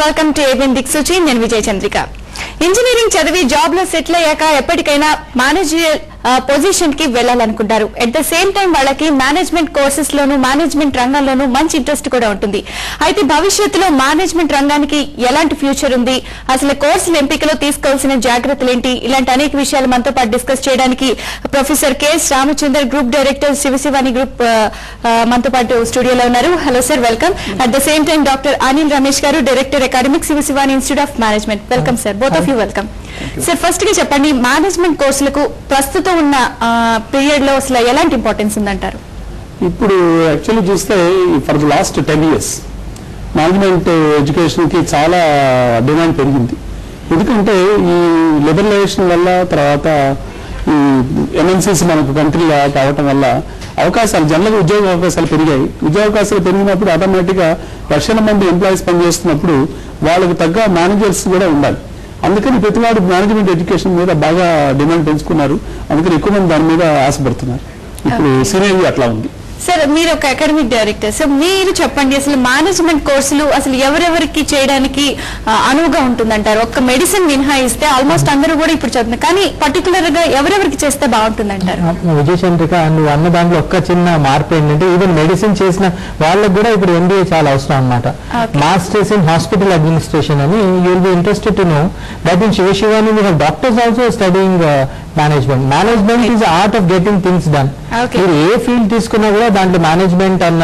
Welcome to ABN దిక్సూచి. నేను విజయ Chandrika. Engineering చదివి జాబ్ లో సెటిల్ అయ్యాక ఎప్పటికైనా మేనేజరియల్ పొజిషన్ కి వెళ్లాలనుకుంటారు. ఎట్ ద సేమ్ టైం వాళ్ళకి మేనేజ్మెంట్ కోర్సెస్ లోను మేనేజ్మెంట్ రంగంలోనూ మంచి ఇంట్రెస్ట్ కూడా ఉంటుంది. అయితే భవిష్యత్తులో మేనేజ్మెంట్ రంగానికి ఎలాంటి ఫ్యూచర్ ఉంది, అసలు కోర్సుల ఎంపికలో తీసుకోవాల్సిన జాగ్రత్తలు ఏంటి, ఇలాంటి అనేక విషయాలు మనతో పాటు డిస్కస్ చేయడానికి professor KS Ramachandar, group director Shivashivani group మనతో పాటు స్టూడియోలో ఉన్నారు. Hello sir, welcome. At the same time Dr.M.Anil Ramesh గారు, director academic, Shivashivani institute of management. Welcome sir, both of you welcome. Sir, first గా చెప్పండి, మేనేజ్మెంట్ కోర్సులకు ప్రస్తుతం ఉన్న పీరియడ్ లో అసలు ఎలాంటి ఇంపార్టెన్స్ ఉందంటారు? ఇప్పుడు యాక్చువల్లీ చూస్తే for the last 10 years management education కి చాలా డిమాండ్ పెరిగింది. ఎందుకంటే ఈ లిబరలైజేషన్ వల్ల, తర్వాత ఈ MNCs మనకు కంట్రీగా కావటం వల్ల అవకాశాలు, జనరల్గా ఉద్యోగ అవకాశాలు పెరిగాయి. ఉద్యోగ అవకాశాలు పెరిగినప్పుడు ఆటోమేటిక్గా లక్షల మంది ఎంప్లాయీస్ పనిచేస్తున్నప్పుడు వాళ్ళకు తగ్గ మేనేజర్స్ కూడా ఉండాలి. అందుకని ప్రతివాడు మేనేజ్మెంట్ ఎడ్యుకేషన్ మీద బాగా డిమాండ్ పెంచుకున్నారు. అందుకని ఎక్కువ మంది దాని మీద ఆశపడుతున్నారు. ఇప్పుడు సినేరియో అట్లా ఉంది. సార్, మీరు ఒక అకాడమిక్ డైరెక్టర్, సో మీరు చెప్పండి, అసలు మేనేజ్మెంట్ కోర్సులు అసలు ఎవరెవరికి చేయడానికి అనువుగా ఉంటుందంటారు? ఒక్క మెడిసిన్ మినహాయిస్తే ఆల్మోస్ట్ అందరూ కూడా ఇప్పుడు చదువుతున్నారు, కానీ పర్టికులర్ గా ఎవరెవరికి చేస్తే బాగుంటుందంటారు? విజయ చంద్రిక, నువ్వు అన్న దాంట్లో ఒక్క చిన్న మార్పు ఏంటంటే, ఈవెన్ మెడిసిన్ చేసిన వాళ్ళకి కూడా ఇప్పుడు MBA చాలా అవసరం అనమాట. మాస్టర్స్ ఇన్ హాస్పిటల్ అడ్మినిస్ట్రేషన్ అని you will be interested to know that in Siva Sivani we have doctors also studying management is art of getting things done. మీరు ఏ ఫీల్డ్ తీసుకున్నా కూడా దాంట్లో మేనేజ్మెంట్ అన్న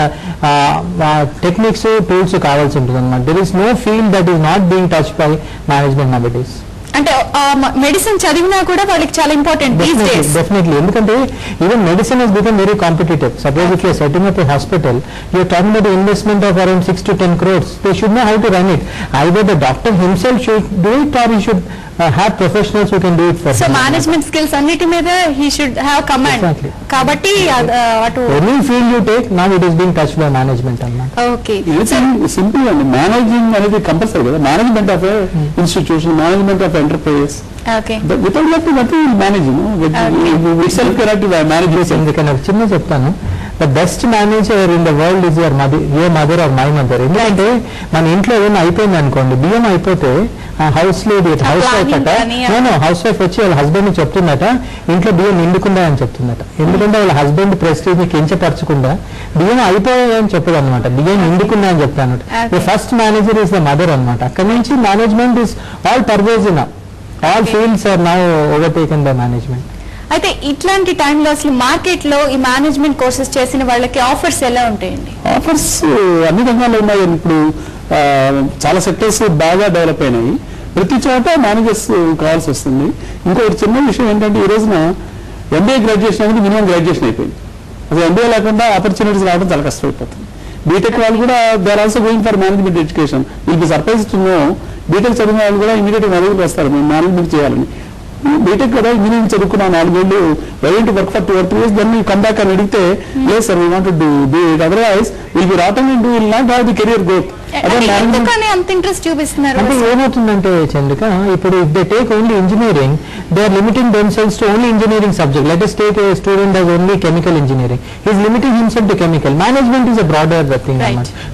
టెక్నిక్స్, టూల్స్ కావాల్సి ఉంటుంది అనమాట. There is no field that is not being touch by management now days. అంటే medicine చదివినా కూడా వాళ్ళకి చాలా ఇంపార్టెంట్. డెఫినెట్లీ, ఎందుకంటే even medicine has become very competitive. Suppose if you are setting up a hospital, you are talking about investment of around 6 to 10 crores. They should know how to run it. Either the doctor himself should do it or he should have professionals who can do it for him. So management skills అన్నిటి మీద he should have command. కాబట్టి అటు any field you take, now it is being touched by management అన్నమాట. Okay, simple అండి. Managing అనేది compulsory కదా. Management of institution, management of enterprises. Okay, without that nothing managing. Itself cannot manage. ఎందుకని ఒక చిన్న చెప్తాను, the best manager in the world is your mother are my mother. ఎందుకంటే మన ఇంట్లో ఏమైనా అయిపోయింది అనుకోండి, బియ్యం అయిపోతే హౌస్ లేడీ, హౌస్ వైఫ్ అట, హౌస్ వైఫ్ వచ్చి వాళ్ళ హస్బెండ్ ని చెప్తుందట, ఇంట్లో బియ్యం నిండుకుందా అని చెప్తుందట. ఎందుకంటే వాళ్ళ హస్బెండ్ ప్రెస్టీజ్ ని కించపరచకుండా బియ్యం అయిపోయాయని చెప్పదు అనమాట, బియ్యం నిండుకుందా అని చెప్తాను. The first manager is the mother అనమాట. అక్కడి నుంచి management is all pervasive. All fields are now overtaken by management. అయితే ఇట్లాంటి టైంలో అసలు మార్కెట్ లో ఈ మేనేజ్మెంట్ కోర్సెస్ చేసిన వాళ్ళకి ఆఫర్స్ ఎలా ఉంటాయండి? ఆఫర్స్ అన్ని రంగాల్లో ఉన్నాయి. ఇప్పుడు చాలా సెక్టర్స్ బాగా డెవలప్ అయినాయి. ప్రతి చోట మేనేజర్స్ కావాల్సి వస్తుంది. ఇంకొక చిన్న విషయం ఏంటంటే, ఈ రోజున MBA గ్రాడ్యుయేషన్ అనేది మినిమం గ్రాడ్యుయేషన్ అయిపోయింది. అసలు MBA లేకుండా ఆపర్చునిటీస్ రావడం చాలా కష్టమైపోతుంది. బీటెక్ వాళ్ళు కూడా they are also going for management education. Will be surprise to know, BTech చదివిన వాళ్ళు కూడా ఇమీడియట్ గా నలుగురు వస్తారు మేము మేనేజ్మెంట్ చేయాలని. బీటెక్ కదా, ఇంజనీరింగ్ చదువుకున్న 4 ఏళ్ళు, very to work for 2 or 3 years, then you come back అని అడిగితే, లేదు sir, we want to do it, otherwise will be rotten and will not have the career growth. అంత ఇంట్రెస్ట్ చూపిస్తున్నారు అంటే ఏమవుతుందంటే చంద్రిక, ఇప్పుడు if they take only engineering, they are limiting themselves to only engineering subject. Let us take a student as only chemical engineering. He is limiting himself to chemical. Management is a broader thing.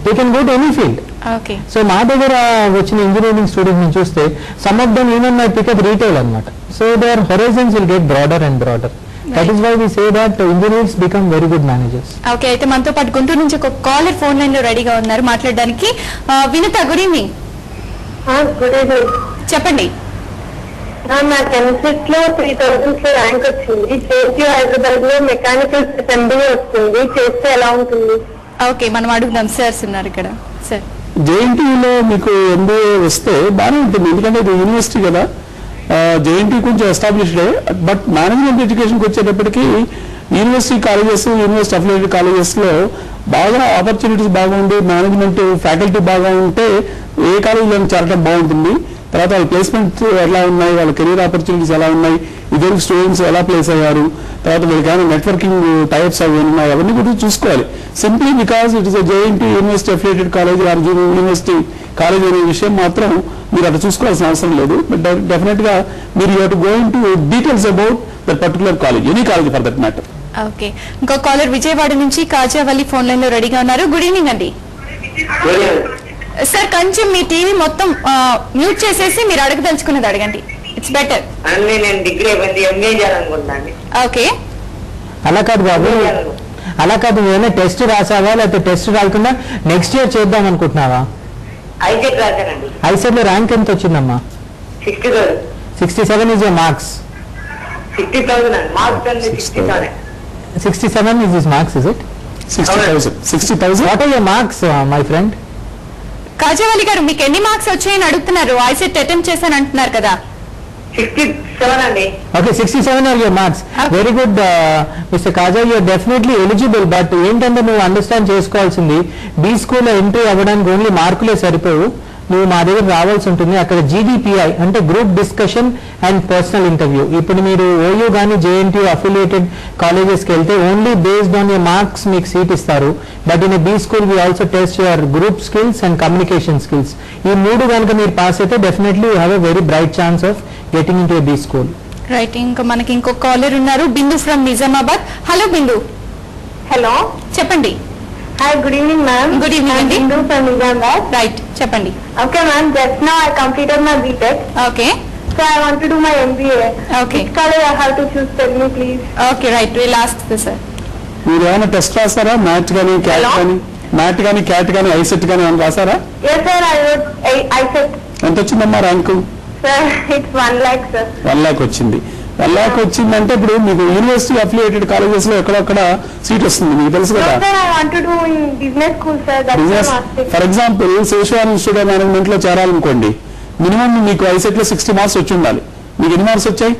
They can go to any field. Okay. So మా దగ్గర వచ్చిన engineering students ని చూస్తే, some of them even might pick up retail అన్నమాట. So their horizons will get broader and broader. That is why we say that engineers become very good managers. Okay, అయితే మనతో పాటు గుంటూరు నుంచి ఒక కాలర్ ఫోన్ లైన్ లో రెడీగా ఉన్నారు మాట్లాడడానికి. Vinata, good evening. Good evening. చెప్పండి. నాకు ఎంసెట్ లో 3000 లో ర్యాంక్ వచ్చింది. జేఎన్టీయూ హైదరాబాద్ లో మెకానికల్ MBA వస్తుంది, చేస్తే ఎలా ఉంటుంది? ఓకే, మనం అడుగుదాం. సార్స్ ఉన్నారు ఇక్కడ. సార్, జేఎన్టీయూలో మీకు MBA వస్తే బాగానే ఉంటుంది. ఎందుకంటే ఇది యూనివర్సిటీ కదా. జేఎన్టీ కొంచెం ఎస్టాబ్లిష్డే. బట్ మేనేజ్మెంట్ ఎడ్యుకేషన్కి వచ్చేటప్పటికి university colleges, university affiliated colleges లో బాగా ఆపర్చునిటీస్ బాగుండి, మేనేజ్మెంట్ ఫ్యాకల్టీ బాగా ఉంటే ఏ కాలేజీలో చేరడం బాగుంటుంది. తర్వాత వాళ్ళ ప్లేస్మెంట్ ఎలా ఉన్నాయి, వాళ్ళ కెరీర్ ఆపర్చునిటీస్ ఎలా ఉన్నాయి, ఇద్దరు స్టూడెంట్స్ ఎలా ప్లేస్ అయ్యారు, తర్వాత వీళ్ళకి ఏమైనా నెట్వర్కింగ్ టైప్స్ అవి ఉన్నాయి, అవన్నీ కూడా చూసుకోవాలి. Simply because it is JNT university affiliated college are university college అనే విషయం మాత్రం మీరు అట్లా చూసుకోవాల్సిన అవసరం లేదు. బట్ డెఫినెట్ గా మీరు you have to go into details about that particular college, any college for that matter. Okay, ఇంకో కాలర్ విజయవాడ నుంచి కాజావల్లి ఫోన్ లైన్ లో రెడీగా ఉన్నారు. గుడ్ ఈవినింగ్ అండి. సార్ కొంచెం మీ టీవీ మొత్తం మ్యూట్ చేసేసి మీరు అడగదలుచుకున్నది అడగండి, ఇట్స్ బెటర్. నేను డిగ్రీ అయిపోయింది, ఎంఏ చేయాలనుకుంటున్నాను. ఓకే, అలా కాదు బాబు, అలా కాదు. నువ్వేనా టెస్ట్ రాసావా, లేకపోతే టెస్ట్ రాకుండా నెక్స్ట్ ఇయర్ చేద్దాం అనుకుంటున్నావా? ఐసెట్ రాశానండి. ఐసెట్ లో ర్యాంక్ ఎంత వచ్చిందమ్మా? 60,000. 67 is your marks. 60,000 మార్క్స్ అండి. 60,000. 67 is his marks, is it? 60,000. What are your marks, my friend? Khajavali గారు మీకు ఎన్ని మార్క్స్ వచ్చాయని అడుగుతున్నారు. ఐసెట్ అటెంప్ట్ చేశాను అంటున్నారు కదా. 67 అండి. Okay, 67 are your marks. Very good, Mr. Kaja, you are definitely eligible. But ఏంటంటే నువ్వు అండర్స్టాండ్ చేసుకోవాల్సింది, బీ స్కూల్ ఎంట్రీ అవ్వడానికి ఓన్లీ మార్కులే సరిపోవు. నువ్వు మా దగ్గర రావాల్సి ఉంటుంది. అక్కడ GDPI అంటే group discussion and personal interview. ఇప్పుడు మీరు ఓయూ కానీ JNTU అఫిలియేటెడ్ కాలేజెస్కి వెళ్తే only based on your marks మీకు సీట్ ఇస్తారు. But in B school we also test your group skills and communication skills. ఈ 3 కనుక మీరు పాస్ అయితే definitely you have a very bright chance of getting in to be school. Right, ఇంకా మనకి ఇంకొక caller ఉన్నారు, Bindu from Nizamabad. Hello Bindu. Hello, చెప్పండి. Hi, good evening ma'am. Good evening అండి. బిందు ఫ్రమ్ నిజామాబాద్. రైట్, చెప్పండి. Okay ma'am, just now I completed my BTech. Okay, So I want to do my MBA. Okay. Which college I have to choose? Tell me please. Okay, right, will ask sir. మీరు ఏమైనా test రాసారా? Mat కానీ cat కానీ, mat కానీ cat కానీ ICET కానీ ఏమైనా రాసారా? Yes sir, I wrote ISET. ఎంత వచ్చిందమ్మా rank? Sir, it's 1 lakh sir. 1 lakh వచ్చింది. 1 lakh వచ్చిందంటే ఇప్పుడు మీకు యూనివర్సిటీ అఫిలియేటెడ్ కాలేజెస్ లో ఎక్కడొక్కడ సీట్ వస్తుంది, మీకు తెలుసు No కదా. sir, I want to do in business school sir. That's why business I'm asking. For example శేషవాన్ ఇన్స్టిట్యూట్ ఆఫ్ మేనేజ్మెంట్ లో చేరాలనుకోండి, మినిమం మీకు ఐసెట్ లో 60 మార్క్స్ వచ్చి ఉండాలి. మీకు ఎన్ని మార్క్స్ వచ్చాయి?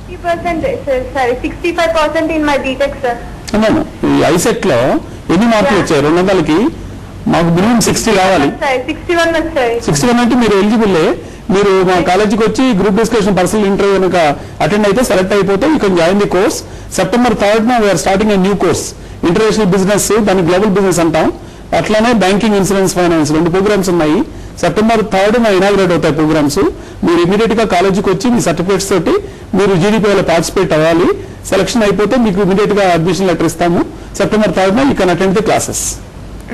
60% sir, sorry, 65% in my BTech sir. అన్నాను. ఈ ఐసెట్ లో ఎన్ని మార్కులు వచ్చాయి? 200కి మాకు మినిమం 60 రావాలి. Sir, 61 వచ్చాయి. 61 అంటే మీరు ఎలిజిబుల్లే. మీరు మా కాలేజీకి వచ్చి గ్రూప్ డిస్కషన్ పర్సనల్ ఇంటర్వ్యూ కనుక అటెండ్ అయితే సెలెక్ట్ అయిపోతే you can join the course. September 3rd we're starting a new course, international business, దాన్ని గ్లోబల్ బిజినెస్ అంటాం. అట్లానే బ్యాంకింగ్, ఇన్సూరెన్స్, ఫైనాన్స్ 2 ప్రోగ్రామ్స్ ఉన్నాయి. September 3rd ఇనాగ్రేట్ అవుతాయి ప్రోగ్రామ్స్. మీరు ఇమీడియట్ గా కాలేజీకి వచ్చి మీ సర్టిఫికేట్స్ తోటి మీరు GDPIలో పార్టిసిపేట్ అవ్వాలి. సెలక్షన్ అయిపోతే మీకు ఇమీడియట్ గా అడ్మిషన్ లెటర్ ఇస్తాము. September 3rd you can attend the classes.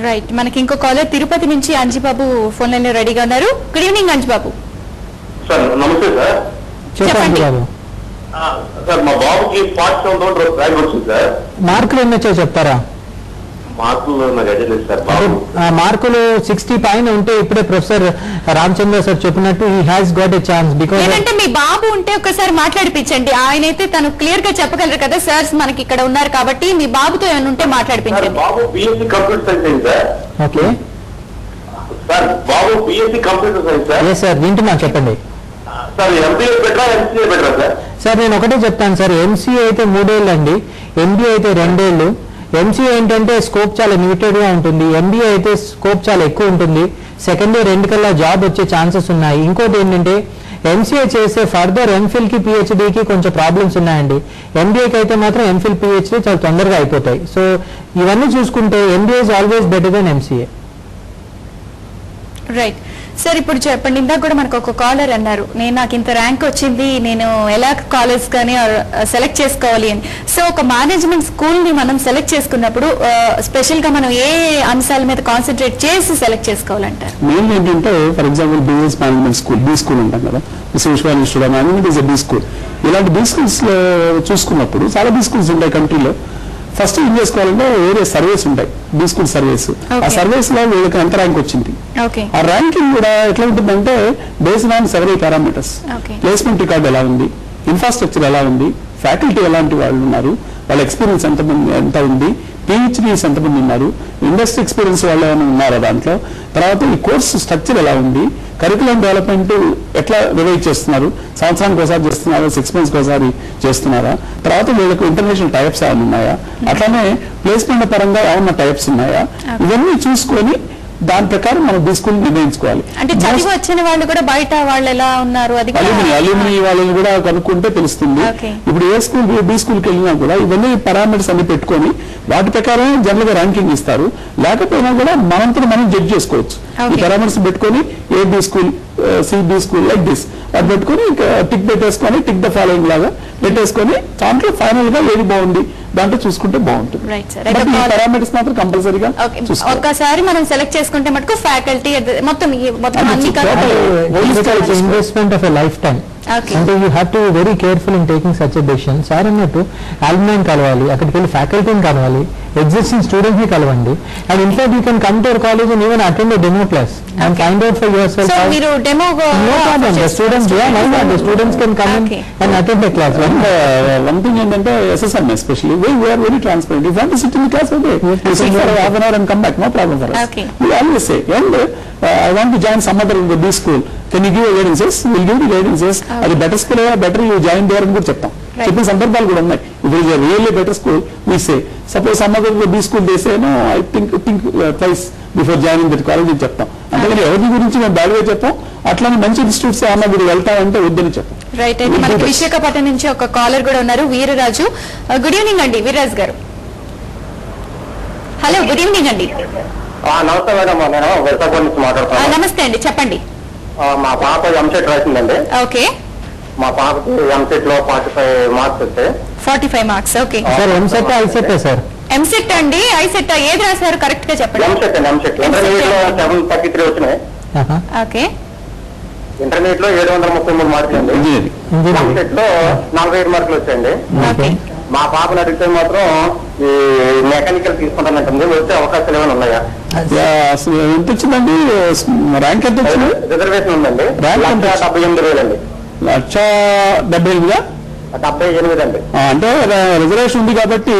Right, మనకి ఇంకో కాలర్ తిరుపతి నుంచి అంజిబాబు ఫోన్ లైన్ లో రెడీగా ఉన్నారు. Good evening Anjibabu. సార్ నమస్తే సార్. చెప్పండి బాబు. సార్ మా బాబుకి 47,000 ర్యాంక్ వచ్చింది సార్. మార్కులు ఎన్ని వచ్చాయో చెప్తారా? మార్కులు నాకు ఐడియా లేదు సార్. బాబు మార్కులు 60 పైన ఉంటే ఇప్పుడే ప్రొఫెసర్ రామచంద్ర సార్ చెప్పినట్టు he has got a chance. Because ఏంటంటే మీ బాబు ఉంటే ఒకసారి మాట్లాడిపించండి. ఆయనైతే తను క్లియర్ గా చెప్పగలరు కదా. సార్స్ మనకి ఇక్కడ ఉన్నారు కాబట్టి మీ బాబుతో ఏమైనా ఉంటే మాట్లాడిపించండి. బాబు BSc కంప్యూటర్ సైన్స్ అయింది సార్. ఓకే సార్ బాబు BSc computer science sir. Yes sir, వింటున్నా, చెప్పండి. సార్ MBA బెటరా MCA బెటరా సార్? సార్ నేను ఒకటే చెప్తాను సార్, MCA అయితే 3 ఏళ్ళు అండి, MBA అయితే 2 ఏళ్ళు. MCA ఏంటంటే స్కోప్ చాలా లిమిటెడ్ గా ఉంటుంది, MBA అయితే స్కోప్ చాలా ఎక్కువ ఉంటుంది. సెకండ్ ఇయర్ కల్లా జాబ్ వచ్చే ఛాన్సెస్ ఉన్నాయి. ఇంకోటి ఏంటంటే MCA చేసే ఫర్దర్ MPhil కి PhD కి కొంచెం ప్రాబ్లమ్స్ ఉన్నాయండి. MBAకి అయితే మాత్రం MPhil PhD చాలా తొందరగా అయిపోతాయి. సో ఇవన్నీ చూసుకుంటే MBA is always better then MCA. Right sir, ఇప్పుడు చెప్పండి. ఇందాక కూడా మనకు ఒక కాలర్ అన్నారు, నాకు ఇంత ర్యాంక్ వచ్చింది, నేను ఎలా కాలేజ్ కానీ సెలెక్ట్ చేసుకోవాలి అని. సో ఒక మేనేజ్మెంట్ స్కూల్ ని మనం సెలెక్ట్ చేసుకున్నప్పుడు స్పెషల్ గా మనం ఏ అంశాల మీద కాన్సన్ట్రేట్ చేసి సెలెక్ట్ చేసుకోవాలంటారు? మెయిన్ ఏంటంటే for example business management school, B school ఉంటాం కదా, విశ్వవిద్యాలయం institute of management is a B school. ఇలాంటి బీ స్కూల్స్ లో చూసుకున్నప్పుడు చాలా బీ స్కూల్స్ ఉంటాయి కంట్రీలో. ఫస్ట్ ఏం చేసుకోవాలంటే వేరే సర్వేస్ ఉంటాయి, బీ స్కూల్ సర్వేస్. ఆ సర్వేస్ లో వీళ్ళకి ఎంత ర్యాంక్ వచ్చింది, ఆ ర్యాంకింగ్ కూడా ఎట్లా ఉంటుందంటే based on several parameters. Placement record ఎలా ఉంది, ఇన్ఫ్రాస్ట్రక్చర్ ఎలా ఉంది, ఫ్యాకల్టీ ఎలాంటి వాళ్ళు ఉన్నారు, వాళ్ళ ఎక్స్పీరియన్స్ ఎంత ఉంది, PhDs ఎంతమంది ఉన్నారు, ఇండస్ట్రీ ఎక్స్పీరియన్స్ వాళ్ళు ఏమైనా ఉన్నారా దాంట్లో, తర్వాత ఈ కోర్సు స్ట్రక్చర్ ఎలా ఉంది, కరికులం డెవలప్మెంట్ ఎట్లా రివైజ్ చేస్తున్నారు, సంవత్సరానికి ఒకసారి చేస్తున్నారా, 6 months ఒకసారి చేస్తున్నారా, తర్వాత వీళ్ళకు ఇంటర్నేషనల్ టైప్స్ ఏమైనా ఉన్నాయా, అట్లానే ప్లేస్మెంట్ పరంగా ఏమన్నా టైప్స్ ఉన్నాయా, ఇవన్నీ చూసుకొని దాని ప్రకారం మనం బీ స్కూల్ నిర్ణయించుకోవాలి. అంటే చదివి వచ్చిన వాళ్ళు కూడా బయట వాళ్ళు ఎలా ఉన్నారు, అది అల్యూమిని వాళ్ళని కూడా కనుక్కుంటే తెలుస్తుంది. ఇప్పుడు ఏ స్కూల్ బీ స్కూల్కి వెళ్ళినా కూడా ఇవన్నీ పారామీటర్స్ అన్ని పెట్టుకొని వాటి ప్రకారం జనరల్ గా ర్యాంకింగ్ ఇస్తారు. లేకపోయినా కూడా మనంతో మనం జడ్జ్ చేసుకోవచ్చు. ఈ పారామీటర్స్ పెట్టుకొని ఏ B school, CB school like this అది పెట్టుకొని టిక్ పెట్టేసుకొని టిక్ ద ఫాలోయింగ్ లాగా పెట్టేసుకొని దాంట్లో ఫైనల్ గా ఏది బాగుంది, దాంట్లో చూసుకుంటే బాగుంటుంది. Right sir. బట్ ఈ పారామీటర్స్ మాత్రం కంపల్సరీగా ఒక్కసారి మనం సెలెక్ట్ చేసుకుంటే మటుకు ఫ్యాకల్టీ మొత్తం అన్ని investment of a life time. అంటే you have to very careful in taking such a decision. Sir అన్నట్టు అల్యూమినియం కలవాలి, అక్కడికి వెళ్ళి ఫ్యాకల్టీని కలవాలి, ఎగ్జిస్టింగ్ స్టూడెంట్స్ ని కలవండి. And in fact you can come to our college and even attend a demo class and find out for yourself. మీరు demo no problem. The students can come and attend a class. One thing ఏంటంటే SSM especially we are very transparent. If want SIT in class half an hour and come back, no problem for us. Okay. We always say, and I want to join some other B school. Can you give guidances? We'll give you guidances. అది better school better you join there అని కూడా చెప్తాం. చెప్పిన సందర్భాలు కూడా ఉన్నాయి. If it is really better school we say. Suppose some other B school they say no, I think twice before joining that college అని చెప్తాం. అంతేగాని ఎవరి గురించి మేము బ్యాడ్గా చెప్పాం. అట్లానే మంచి ఇన్స్టిట్యూట్స్ ఏమన్నా మీరు వెళ్తామంటే వద్దని చెప్పాం. రైట్. అయితే మనకి విశాఖపట్నం నుంచి ఒక కాలర్ కూడా ఉన్నారు, వీరరాజు. గుడ్ ఈవినింగ్ అండి వీరరాజు గారు. హలో, గుడ్ ఈవినింగ్ అండి. నమస్తే మేడం, నేను విశాఖపట్నం నుంచి మాట్లాడుతున్నాను. నమస్తే అండి, చెప్పండి. మా పాప ఎంసెట్ రాసిందండి. ఓకే. మా పాపకి ఎంసెట్ లో 45 మార్క్స్ వచ్చాయి. 45 marks. Okay sir. EAMCET ICET sir? EAMCET అండి, ఐసెట్ ఏది రాశారు కరెక్ట్ గా చెప్పండి. ఎంసెట్ అండి, ఎంసెట్ ఇంటర్మీడియట్ లో 733 వచ్చినాయి. ఓకే. ఇంటర్మీడియట్ లో 733 మార్కులు అండి. ఎంసెట్ లో 47 మార్కులు వచ్చాయండి. ఓకే. మా పాపను అడిగితే మాత్రం ఈ మెకానికల్ తీసుకుంటానంటుంది. వచ్చే అవకాశాలు ఏమైనా ఉన్నాయా? ఎంత వచ్చిందండి ర్యాంక్? ఎంత వచ్చింది? రిజర్వేషన్ ఉందండి. 1,78,000 అండి. 1,78,000? 78 అండి. అంటే రిజర్వేషన్ ఉంది కాబట్టి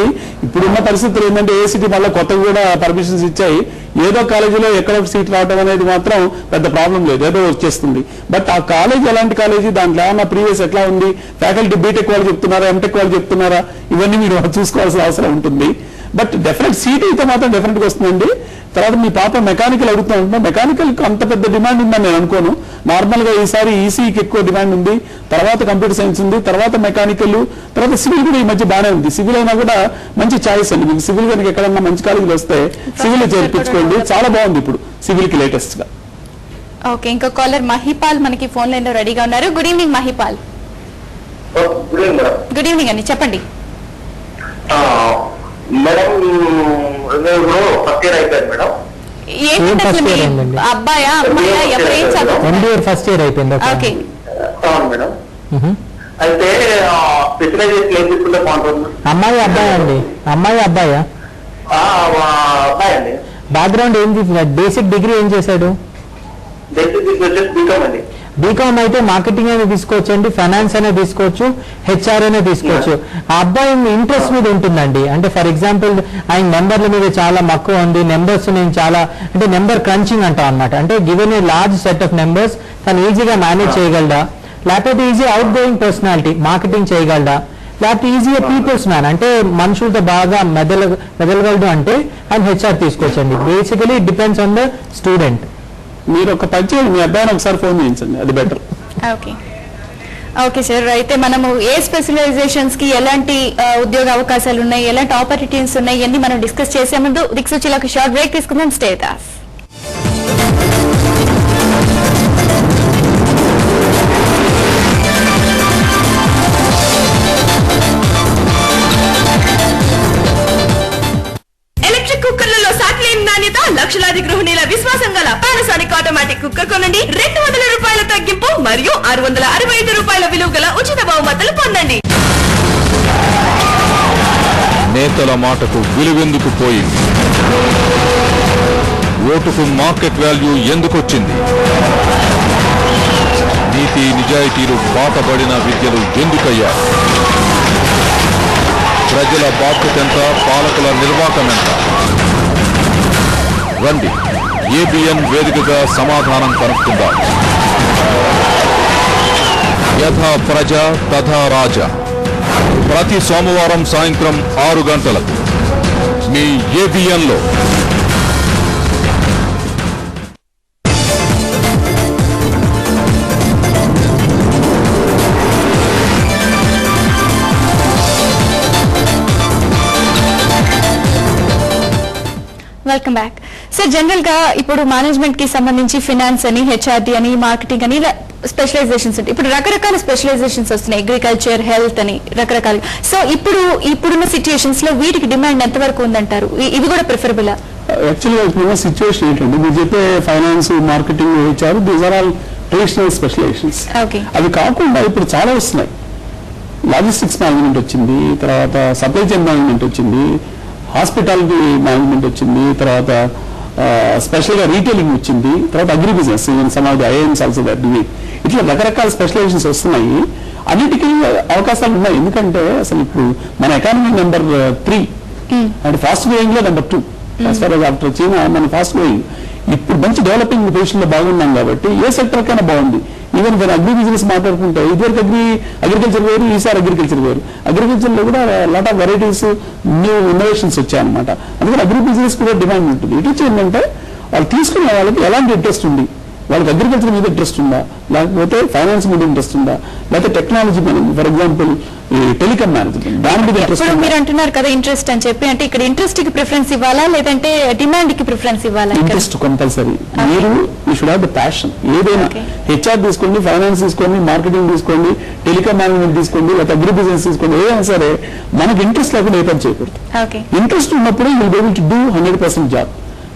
ఇప్పుడున్న పరిస్థితులు ఏంటంటే ఏసీటీ మళ్ళీ కొత్తగా కూడా పర్మిషన్స్ ఇచ్చాయి. ఏదో కాలేజీలో ఎక్కడ సీట్ రావడం అనేది మాత్రం పెద్ద ప్రాబ్లం లేదు, ఏదో వచ్చేస్తుంది. బట్ ఆ కాలేజ్ ఎలాంటి కాలేజీ, దాంట్లో ఏమన్నా ప్రీవియస్ ఎట్లా ఉంది, ఫ్యాకల్టీ బీటెక్ వాళ్ళు చెప్తున్నారా, ఎంటెక్ వాళ్ళు చెప్తున్నారా, ఇవన్నీ మీరు చూసుకోవాల్సిన అవసరం ఉంటుంది. బట్ డెఫినెట్ సీట్ అయితే మాత్రం డెఫినెట్ గా వస్తుందండి. తర్వాత మీ పాప మెకానికల్ అడుగుతూ ఉంటున్నా, మెకానికల్ అంత పెద్ద డిమాండ్ ఉందని నేను అనుకోను. నార్మల్ గా ఈసారి ఈసీకి ఎక్కువ డిమాండ్ ఉంది, తర్వాత కంప్యూటర్ సైన్స్ ఉంది, తర్వాత మెకానికల్, తర్వాత సివిల్ కూడా ఈ మధ్య బాగానే ఉంది. సివిల్ అయినా కూడా మంచి ఛాయిస్ అండి. మీకు సివిల్ కనుక ఎక్కడన్నా మంచి కాలేజీలు వస్తే సివిల్ చేర్పించుకోండి, చాలా బాగుంది ఇప్పుడు సివిల్ కి లేటెస్ట్ గా. ఓకే. ఇంకో కాలర్ మహిపాల్ మనకి ఫోన్ లైన్ లో రెడీగా ఉన్నారు. Good evening Mahipal. Good evening అండి, చెప్పండి. మేడం ఫస్ట్ ఇయర్ అయిపోయింది మేడం. అబ్బాయా అమ్మాయా ఎవరు ఏం చదువు? ఫస్ట్ ఇయర్ అయిపోయింది. Okay madam. అయితే స్పెషలైజేషన్ ఏం తీసుకుంటే బాగుంటుంది? అమ్మాయి అబ్బాయి అండి? అమ్మాయి అబ్బాయా? అబ్బాయి అండి. బ్యాక్గ్రౌండ్ ఏంటి? బేసిక్ డిగ్రీ ఏం చేశాడు? బేసిక్ డిగ్రీ వచ్చేసి బీకామ్ అండి. బీకామ్ అయితే మార్కెటింగ్ అనేది తీసుకోవచ్చు అండి, ఫైనాన్స్ అనేది తీసుకోవచ్చు, హెచ్ఆర్ అనేది తీసుకోవచ్చు. ఆ అబ్బాయి ఇంట్రెస్ట్ మీద ఉంటుందండి. అంటే ఫర్ ఎగ్జాంపుల్ ఆయన నెంబర్ల మీద చాలా మక్కువ ఉంది, నెంబర్స్ నేను చాలా అంటే నెంబర్ క్రంచింగ్ అంటాం అనమాట. అంటే given a large set of numbers తను ఈజీగా మేనేజ్ చేయగలడా, లేకపోతే easy outgoing personality marketing చేయగలడా, లేకపోతే ఈజీ పీపుల్స్ మ్యాన్ అంటే మనుషులతో బాగా మెదలగలడు అంటే ఆయన హెచ్ఆర్ తీసుకోవచ్చండి. Basically it depends on the student. మీరు ఒక పని చేయండి, మీ అబ్బాయిని ఒకసారి ఫోన్ చేయించండి, అది బెటర్. ఓకే. Okay sir. అయితే మనము ఏ స్పెషలైజేషన్స్ కి ఎలాంటి ఉద్యోగ అవకాశాలు ఉన్నాయి, ఎలాంటి ఆపర్చునిటీస్ ఉన్నాయి ఇవన్నీ మనం డిస్కస్ చేసే ముందు దిక్సూచిలో ఒక షార్ట్ బ్రేక్ తీసుకుందాం. Stay with us. లక్షలాది గృహిణీల విశ్వాసం గల పానాసోనిక్ ఆటోమేటిక్ కుక్కర్ కొనండి. 200 రూపాయల తగ్గింపు మరియు 665 రూపాయల విలువ గల ఉచిత బహుమతులు పొందండి. నేతల మాటకు విలువెందుకు పోయింది? ఓటుకు మార్కెట్ వాల్యూ ఎందుకొచ్చింది? నీతి నిజాయితీలు బాటబడిన విద్యలు ఎందుకయ్యారు? ప్రజల బాధ్యత ఎంత, పాలకుల నిర్వాహకం ఎంత? రండి, ABN వేదికగా సమాధానం కనుక్కుందాం. యథా ప్రజ తథా రాజా, ప్రతి సోమవారం సాయంత్రం 6 గంటలకు మీ ABN లో. Welcome back sir. జనరల్ గా ఇప్పుడు మేనేజ్మెంట్ కి సంబంధించి ఫినాన్స్ అని, హెచ్ఆర్డి అని, మార్కెటింగ్ అని ఇలా స్పెషలైజేషన్స్ ఉంటాయి. ఇప్పుడు రకరకాల స్పెషలైజేషన్స్ వస్తున్నాయి, అగ్రికల్చర్, హెల్త్ అని రకరకాల. సో ఇప్పుడున్న సిచ్యుయేషన్స్ లో వీటికి డిమాండ్ ఎంత వరకు ఉందంటారు? ఇవి కూడా ప్రిఫరబుల్? యాక్చువల్గా ఇప్పుడున్న సిచ్యువేషన్ ఏంటంటే మీరు చెప్పే finance, marketing, HR, these are all traditional specializations. అవి కాకుండా ఇప్పుడు చాలా వస్తున్నాయి. లాజిస్టిక్స్ మేనేజ్మెంట్ వచ్చింది, తర్వాత సప్లై చైన్ మేనేజ్మెంట్ వచ్చింది, హాస్పిటాలిటీ మేనేజ్మెంట్ వచ్చింది, తర్వాత స్పెషల్గా రీటైలింగ్ వచ్చింది, తర్వాత agri business, some of the IIMs also that doing. ఇట్లా రకరకాల స్పెషలైజేషన్స్ వస్తున్నాయి. అన్నిటికీ అవకాశాలు ఉన్నాయి. ఎందుకంటే అసలు ఇప్పుడు మన economy number 3 and fast growing లో number 2 as far as after China మన ఫాస్ట్ గ్రోయింగ్. ఇప్పుడు మంచి డెవలపింగ్ పొజిషన్ లో బాగున్నాం కాబట్టి ఏ సెక్టర్ కైనా బాగుంది. ఈవెన్ మీరు అగ్రి బిజినెస్ మాట్లాడుకుంటే ఇదివరకు అగ్రికల్చర్ వేరు, ఈసారి అగ్రికల్చర్ వేరు. అగ్రికల్చర్ లో కూడా lot of varieties, new innovations వచ్చాయన్నమాట. అందుకని అగ్రి బిజినెస్ కూడా డిమాండ్ ఉంటుంది. ఇటు వచ్చి ఏంటంటే వాళ్ళు తీసుకునే వాళ్ళకి ఎలాంటి ఇంట్రెస్ట్ ఉంది, వాళ్ళకి అగ్రికల్చర్ మీద ఇంట్రెస్ట్ ఉందా, లేకపోతే ఫైనాన్స్ మీద ఇంట్రెస్ట్ ఉందా, లేకపోతే టెక్నాలజీ మీద, ఫర్ ఎగ్జాంపుల్ ఈ టెలికాం మేనేజ్మెంట్ దాని మీద ఇంట్రెస్ట్. మీరు అంటున్నారు కదా ఇంట్రెస్ట్ అని చెప్పి, అంటే ఇక్కడ ఇంట్రెస్ట్ కి ప్రిఫరెన్స్ ఇవ్వాలా లేదంటే డిమాండ్ కి ప్రిఫరెన్స్ ఇవ్వాలా? Interest compulsory. మీరు you should have the passion. ఏదైనా హెచ్ఆర్ తీసుకోండి, ఫైనాన్స్ తీసుకోండి, మార్కెటింగ్ తీసుకోండి, టెలికాం మేనేజ్మెంట్ తీసుకోండి, లేకపోతే అగ్రి బిజినెస్ తీసుకోండి, ఏదైనా సరే మనకి ఇంట్రెస్ట్ లేకుండా ఏ పని చేయకూడదు. ఇంట్రెస్ట్ ఉన్నప్పుడు you will be able to do 100% job.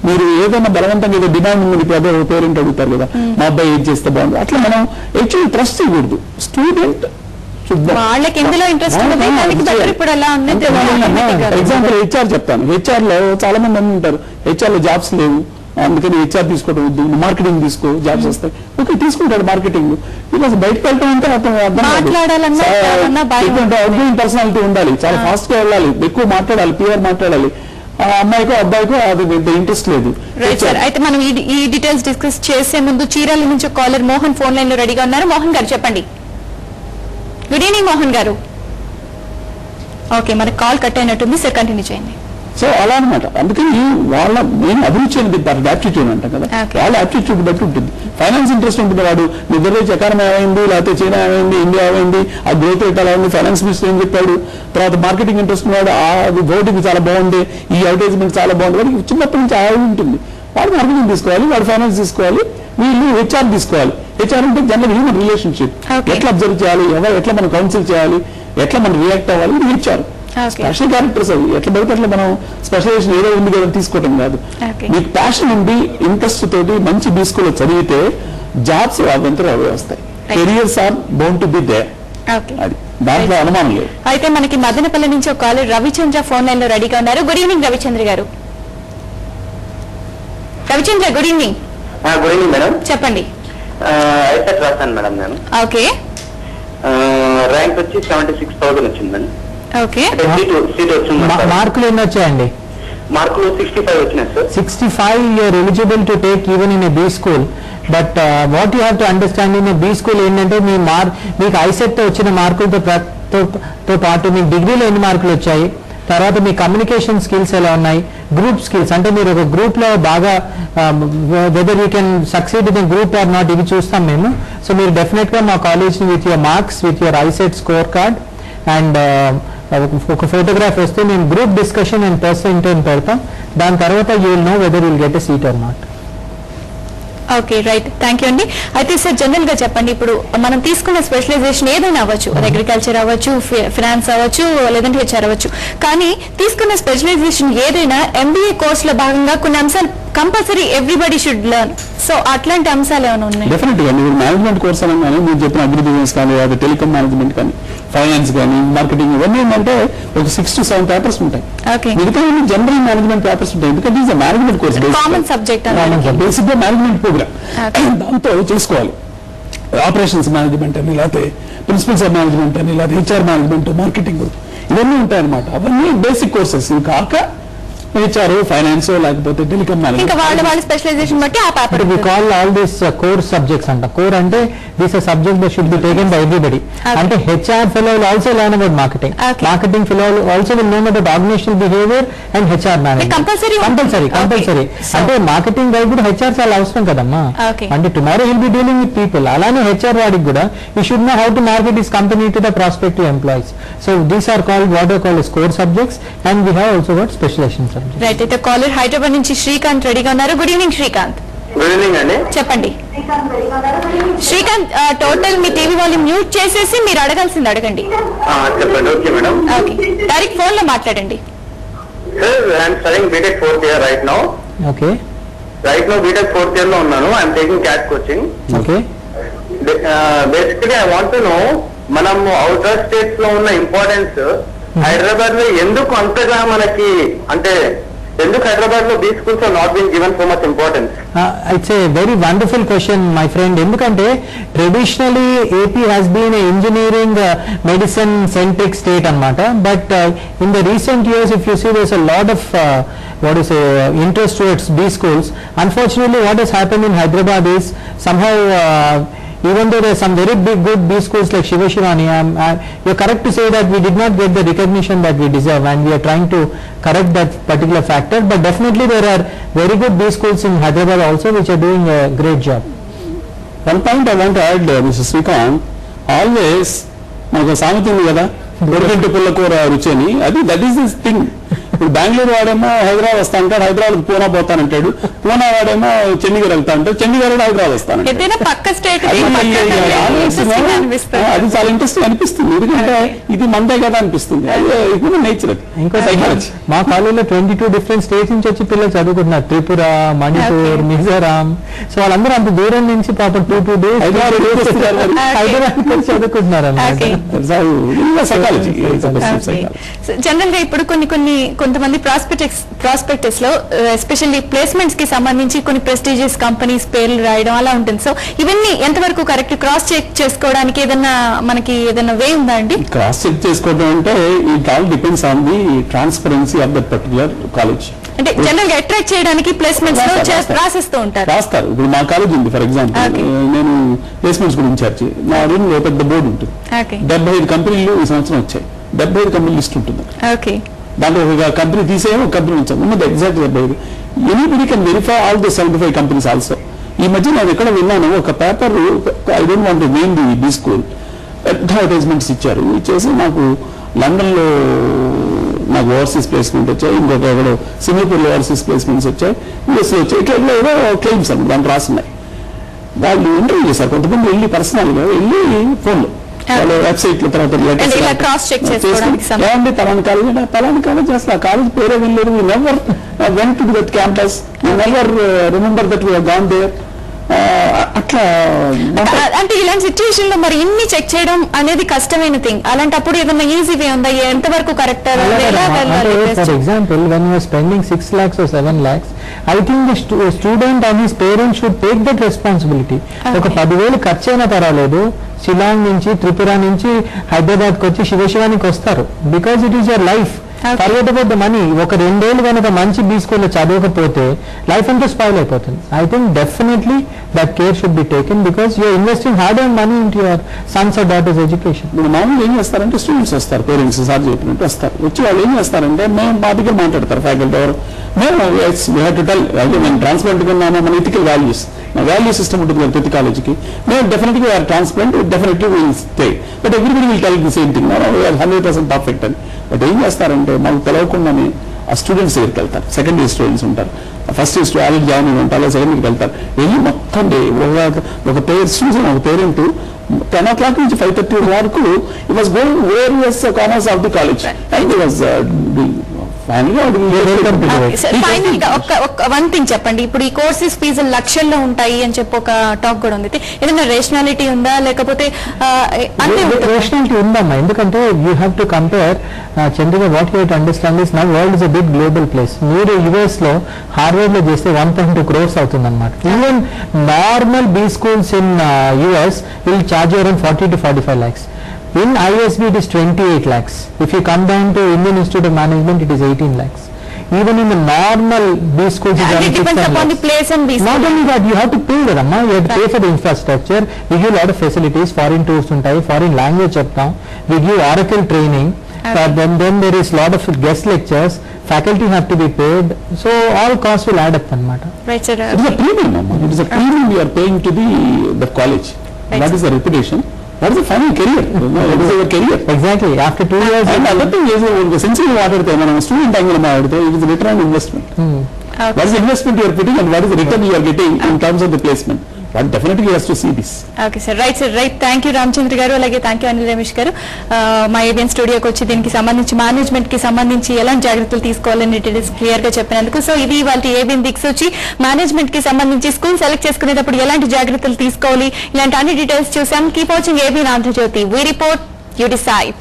మీరు ఏదైనా బలవంతంగా ఏదో డిమాండ్ ఉంది, ఇప్పుడు పేరెంట్ అడుగుతారు కదా మా అబ్బాయి ఏది చేస్తే బాగుంది, అట్లా మనం యాక్చువల్లీ ట్రస్ట్ చేయకూడదు. స్టూడెంట్ వాళ్ళకి ఎందులో ఇంట్రెస్ట్ ఉంది. ఎగ్జాంపుల్ హెచ్ఆర్ చెప్తాను. హెచ్ఆర్ లో చాలా మంది ఉంటారు, హెచ్ఆర్ లో జాబ్స్ లేవు, అందుకని హెచ్ఆర్ తీసుకోవడం వద్దు, మార్కెటింగ్ తీసుకో, జాబ్స్ వస్తాయి. ఓకే తీసుకుంటాడు మార్కెటింగ్. బికాస్ బయటకు వెళ్ళటం అంటే అవుట్గోయింగ్ పర్సనాలిటీ ఉండాలి, చాలా ఫాస్ట్ గా వెళ్ళాలి, ఎక్కువ మాట్లాడాలి, పిఆర్ మాట్లాడాలి. ఆ అమ్మాయికో అబ్బాయికో అది ఇంట్రెస్ట్ లేదు. అయితే మనం ఈ డీటెయిల్స్ డిస్కస్ చేసే ముందు చీరాల నుంచి కాలర్ మోహన్ ఫోన్ లైన్ లో రెడీగా ఉన్నారు. మోహన్ గారు చెప్పండి. గుడ్ ఈవినింగ్ మోహన్ గారు. ఓకే, మనకి కాల్ కట్ అయినట్టుంది సార్, కంటిన్యూ చేయండి. సో అలా అనమాట. అందుకని వాళ్ళ మెయిన్ అభిరుచి అనేది యాప్టిట్యూడ్ అంటాం కదా, వాళ్ళ యాప్టిట్యూడ్ బట్టి ఉంటుంది. ఫైనాన్స్ ఇంట్రెస్ట్ ఉంటుంది. వాడు నిద్రలేచి ఎకానమీ ఏమైంది, లేకపోతే చైనా ఏమైంది, ఇండియా ఏమైంది, ఆ గ్రోత్ రేట్ ఎలా ఉంది, ఫైనాన్స్ మినిస్టర్ ఏం చెప్పాడు, తర్వాత మార్కెటింగ్ ఇంట్రెస్ట్ ఉన్నాడు, అది ఓటింగ్ చాలా బాగుంది, ఈ అడ్వర్టైజ్మెంట్ చాలా బాగుంది, వాడికి చిన్నప్పటి నుంచి ఆ ఉంటుంది. వాడు మార్కెటింగ్ తీసుకోవాలి, వాడు ఫైనాన్స్ తీసుకోవాలి, వీళ్ళు హెచ్ఆర్ తీసుకోవాలి. హెచ్ఆర్ అంటే జనరల్ హ్యూమన్ రిలేషన్షిప్, ఎట్లా అబ్జర్వ్ చేయాలి, ఎట్లా మనం కౌన్సిల్ చేయాలి, ఎట్లా మనం రియాక్ట్ అవ్వాలి, ఇది హెచ్ఆర్. స్పెషల్ క్యారెక్టర్స్ అవి. ఎట్లా పడితే అట్లా మనం స్పెషలైజేషన్ ఏదో ఉంది కదా తీసుకోవటం కాదు. మీకు ప్యాషన్ ఉండి ఇంట్రెస్ట్ తోటి మంచి బీ స్కూల్లో చదివితే జాబ్స్ అవంతరం అవే వస్తాయి. Careers are bound to be there. అది దాంట్లో అనుమానం లేదు. అయితే మనకి మదనపల్లి నుంచి ఒక కాలర్ రవిచంద్ర ఫోన్ లైన్ లో రెడీగా ఉన్నారు. గుడ్ ఈవినింగ్ రవిచంద్ర గారు. Ravichandra good evening. Good evening madam. చెప్పండి. ఐసెట్ రాశాను మేడం నేను. ఓకే. ర్యాంక్ వచ్చి 76,000 వచ్చింది మేడం. ఓకే. మార్కులు ఎన్ని వచ్చాయండి? మార్కులు 65 వచ్చినాయి సార్. 65 you're eligible to take even in a B school. But what you have to understand in a B school ఏంటంటే మీకు ఐసెట్ తో వచ్చిన మార్కులతో పాటు మీకు డిగ్రీలో ఎన్ని మార్కులు వచ్చాయి, తర్వాత మీ కమ్యూనికేషన్ స్కిల్స్ ఎలా ఉన్నాయి, గ్రూప్ స్కిల్స్ అంటే మీరు ఒక గ్రూప్ లో బాగా whether you can succeed in group or not, ఇవి చూస్తాం మేము. సో మీరు డెఫినెట్ గా మా college with your marks, with your ICET score card and ఒక ఫోటోగ్రాఫ్ వస్తే మేము group discussion and personal interview పెడతాం. దాని తర్వాత you will know whether will get a seat or not. Okay right, thank you అండి. అయితే సార్ జనరల్ గా చెప్పండి, ఇప్పుడు మనం తీసుకున్న స్పెషలైజేషన్ ఏదైనా అవ్వచ్చు, అది అగ్రికల్చర్ అవ్వచ్చు, ఫినాన్స్ అవ్వచ్చు, లేదంటే హెచ్ఆర్ అవ్వచ్చు, కానీ తీసుకున్న స్పెషలైజేషన్ ఏదైనా ఎంబీఏ కోర్స్ లో భాగంగా కొన్ని అంశాలు compulsory everybody should learn. So అట్లాంటి అంశాలు ఏమైనా ఉన్నాయి? డెఫినెట్ గా మీరు మేనేజ్మెంట్ కోర్స్ అనగానే మీరు చెప్పిన అగ్రి బిజినెస్ కానీ, అది టెలికాం మేనేజ్మెంట్ కానీ, ఫైనాన్స్ కానీ, మార్కెటింగ్, ఇవన్నీ ఏంటంటే ఒక 6 to 7 పేపర్స్ ఉంటాయి. మిగతా జనరల్ మేనేజ్మెంట్ పేపర్స్ ఉంటాయి. ఎందుకంటే ఇది management course, common subject, basic గా మేనేజ్మెంట్ ప్రోగ్రామ్. దాంతో చేసుకోవాలి. ఆపరేషన్స్ మేనేజ్మెంట్ అని, లేకపోతే ప్రిన్సిపల్స్ ఆఫ్ మేనేజ్మెంట్ అని, లేకపోతే హెచ్ఆర్ మేనేజ్మెంట్, మార్కెటింగ్, ఇవన్నీ ఉంటాయన్నమాట. అవన్నీ బేసిక్ కోర్సెస్. ఇవి కాక హెచ్ఆర్, ఫైనాన్స్, లేకపోతే టెలికాం మేనేజ్మెంట్, వాళ్ళ స్పెషలైజేషన్ బట్టి ఆ paper. We call all this core subjects అంట. కోర్ అంటే this a subject that should be taken by everybody. అంటే HR fellow will also learn about marketing, marketing fellow also will learn about organisational behaviour and HR management. Compulsory. అంటే marketing వైపు కూడా HR చాలా అవసరం కదమ్మా. అంటే tomorrow will be dealing with people. అలానే HR వాడికి కూడా you should know how to market his company to the prospective employees. So these are called what are called as core subjects and we have also got specializations. Subject. Right, అయితే caller Hyderabad నుంచి శ్రీకాంత్ రెడీగా ఉన్నారు. Good evening Srikanth. Good evening అండి. చెప్పండి Srikanth. Total మీ TV volume mute చేసేసి మీరు అడగాల్సింది అడగండి. చెప్పండి. Okay madam. Okay, direct phone లో మాట్లాడండి. Sir, I'm studying BTech 4th year right now. Okay, right now BTech 4th year లో ఉన్నాను. I'm taking CAT coaching. Okay. Basically I want to know, మనం అవుటర్ స్టేట్స్ లో ఉన్న importance Hyderabad లో ఎందుకు అంతగా మనకి, అంటే ఎందుకు హైదరాబాద్ లో these schools are not being given so much importance? It's a very wonderful question, my friend. ఎందుకంటే traditionally AP has been a engineering medicine centric state అన్నమాట. But in the recent years if you see there's a lot of interest towards B schools. Unfortunately, what has happened in Hyderabad is somehow even though there are some very big good B schools like Shivashivani, you're correct to say that we did not get the recognition that we deserve, and we are trying to correct that particular factor. But definitely there are very good B schools in Hyderabad also which are doing a great job. One point I want to add, Mr. Srikanth, always మనకు సామెత ఉంది కదా, గొర్రెంటి పుల్లకూర రుచి అని. అది that is this thing. ఇప్పుడు బెంగళూరు వాడేమో హైదరాబాద్ వస్తా అంటాడు, హైదరాబాద్ పూనా పోతానంటాడు, పూనా వాడేమో చండీగఢ్ వెళ్తా అంటాడు, చండీగఢ్ హైదరాబాద్ వస్తాను. అది చాలా ఇంట్రెస్టింగ్ అనిపిస్తుంది, ఎందుకంటే ఇది మందే కదా అనిపిస్తుంది. అది నేచర్. ఇంకో సైకాలజీ, మా కాలేజీలో 22 డిఫరెంట్ స్టేట్స్ నుంచి వచ్చి పిల్లలు చదువుకుంటున్నారు. త్రిపుర, మణిపూర్, మిజోరాం. సో వాళ్ళందరూ అంత దూరం నుంచి పాపం 2 days హైదరాబాద్ చదువుకుంటున్నారు అన్నమాట. సైకాలజీ. జనరల్ గా ఇప్పుడు కొంతమంది ప్రాస్పెక్టస్ లో ఎస్పెషల్లీ ప్లేస్మెంట్స్ కి సంబంధించి కొన్ని ప్రెస్టీజియస్ కంపెనీస్ పేర్లు రాయడం అలా ఉంటుంది. సో ఇవన్నీ ఎంతవరకు కరెక్ట్? క్రాస్ చెక్ చేసుకోవడానికి మనకి ఏదైనా వే ఉందా అండి? క్రాస్ చెక్ చేసుకోవడం అంటే it all depends on the transparency of that particular college. అంటే జనరల్ గా అట్రాక్ట్ చేయడానికి ప్లేస్మెంట్స్ రాసిస్తూ ఉంటారు. రాస్తారు. ఇప్పుడు మా కాలేజ్ ఉంది, ఫర్ ఎగ్జాంపుల్ నేను ప్లేస్మెంట్స్ గురించి ఇన్ఛార్జ్. నా రూమ్ లో పెద్ద బోర్డు ఉంటుంది, 75 కంపెనీలు ఈ సంవత్సరం వచ్చాయి. 75 కంపెనీ లిస్ట్ ఉంటుంది. దాంట్లో ఒక కంపెనీ తీసేమో ఒక కంపెనీ ఉంచాం, ఉన్నది exact 75. Anybody can verify all the 75 companies also. ఈ మధ్య నేను ఎక్కడ విన్నాను, ఒక paper, I don't want to name the B school, advertisements ఇచ్చారు. ఇచ్చేసి నాకు లండన్ లో నాకు ఓవర్సీస్ ప్లేస్మెంట్ వచ్చాయి, ఇంకొక సింగపూర్ లో ఓవర్సీస్ ప్లేస్మెంట్స్ వచ్చాయి, యూఎస్ లో వచ్చాయి. ఇట్లా ఏదో క్లెయిమ్స్ అన్నమాట దాంట్లో రాస్తున్నాయి. వాళ్ళు ఇంటర్వ్యూ చేశారు, కొంతమంది వెళ్ళి పర్సనల్ గా వెళ్ళి ఫోన్లో వెబ్సైట్ లో తర్వాత ఏమండి పలానా కాలేజ్ అసలు ఆ కాలేజ్ పేరే వెళ్ళలేదు. We never went to that campus, we never remember that we have gone there. అట్లా అంటే ఇలాంటి సిచ్యువేషన్ లో మరి ఇన్ని చెక్ చేయడం అనేది కష్టమైన థింగ్. అలాంటప్పుడు ఏదైనా ఈజీ వే ఉందా? ఎంతవరకు correct? For example when you are spending 6 lakhs or 7 lakhs, I think the student and his parents should take that responsibility. ఒక 10,000 ఖర్చు అయినా పర్వాలేదు, షిలాంగ్ నుంచి, త్రిపుర నుంచి హైదరాబాద్కి వచ్చి శివశివానికి వస్తారు. Because it is your life. Forget about the money. ఒక 2 ఏళ్ళు కనుక మంచి బీ స్కూల్లో చదవకపోతే లైఫ్ అంతా స్పాయిల్ అయిపోతుంది. I think definitely that care should be taken because you're investing hard and money in your sons or daughters education. మీరు మామూలు ఏం చేస్తారంటే స్టూడెంట్స్ వస్తారు, పేరెంట్స్ సార్ చెప్పినట్టు వస్తారు. వచ్చి వాళ్ళు ఏం చేస్తారంటే మేము మా దగ్గర మాట్లాడతారు ఫ్యాకల్టీ ఎవరు, మేము టు టెల్ నేను ట్రాన్స్పరెంట్ గా ఉన్నాను. మన ఇథికల్ వాల్యూస్, మా వాల్యూ సిస్టమ్ ఉంటుంది కదా ప్రతి కాలేజీకి. మేము డెఫినెట్గా we're transparent, definitely will stay, but everybody will tell the same thing, 100% perfect అని. బట్ ఏం చేస్తారంటే మాకు తెలియకుండానే ఆ స్టూడెంట్స్ దగ్గరికి వెళ్తారు. సెకండ్ ఇయర్ స్టూడెంట్స్ ఉంటారు, ఫస్ట్ ఇయర్ ఆల్రెడీ జాయిన్ అయి ఉంటారు, సెకండ్ ఇయర్కి వెళ్తారు. వెళ్ళి మొత్తం ఒక పేరెంట్ చూసిన ఒక పేరెంట్ 10 o'clock నుంచి 5:30 వరకు it was going various corners of the college and he was final గా వన్ థింగ్ చెప్పండి. ఇప్పుడు ఈ కోర్సెస్ ఫీజులు లక్షల్లో ఉంటాయి అని చెప్పి ఒక టాక్ కూడా ఉంది. ఏదైనా రేషనాలిటీ ఉందా లేకపోతే? రేషనాలిటీ ఉందమ్మా, ఎందుకంటే you have to compare. Chandrika, what you to understand is now world is a big global place. మీరు యుఎస్ లో హార్వర్డ్ లో చేస్తే 1.2 crores అవుతుంది అనమాట. Even normal B schools in US will charge around 40 to 45 lakhs. In ISB it is 28 lakhs. If you come down to Indian Institute of Management, it is 18 lakhs. Even in the normal B schools, it depends upon the place and B school. Not only that, you have to pay that, amma. You have to pay for the infrastructure. We give a lot of facilities, foreign tours untai, foreign language cheptam. We give Oracle training. Then there is lot of guest lectures. Faculty have to be paid. So all costs will add up, anamata. Right, sir. It is a premium, amma. It is a premium we are paying to the college. Right, that is the reputation. What is the final career? What is your career? Exactly. After 2 years. And other thing is, essentially మాట్లాడితే మనం student angle మాట్లాడితే it is return on investment. What is the investment you are putting and what is the return you are getting in terms of the placement? One definitely has to see this. Okay sir, right. Thank you Ramachandra గారు, అలాగే thank you Anil Ramesh గారు. మా ABN స్టూడియోకి వచ్చి దీనికి సంబంధించి management కి సంబంధించి ఎలాంటి జాగ్రత్తలు తీసుకోవాలని డీటెయిల్స్ క్లియర్ గా చెప్పినందుకు. సో ఇది వాళ్ళ ఏబిఎన్ దిక్సూచి మేనేజ్మెంట్ కి సంబంధించి స్కూల్ సెలెక్ట్ చేసుకునేటప్పుడు ఎలాంటి జాగ్రత్తలు తీసుకోవాలి, ఇలాంటి అన్ని డీటెయిల్స్ చూసాం. Keep watching ABN Andhra Jyothi. We report, you decide.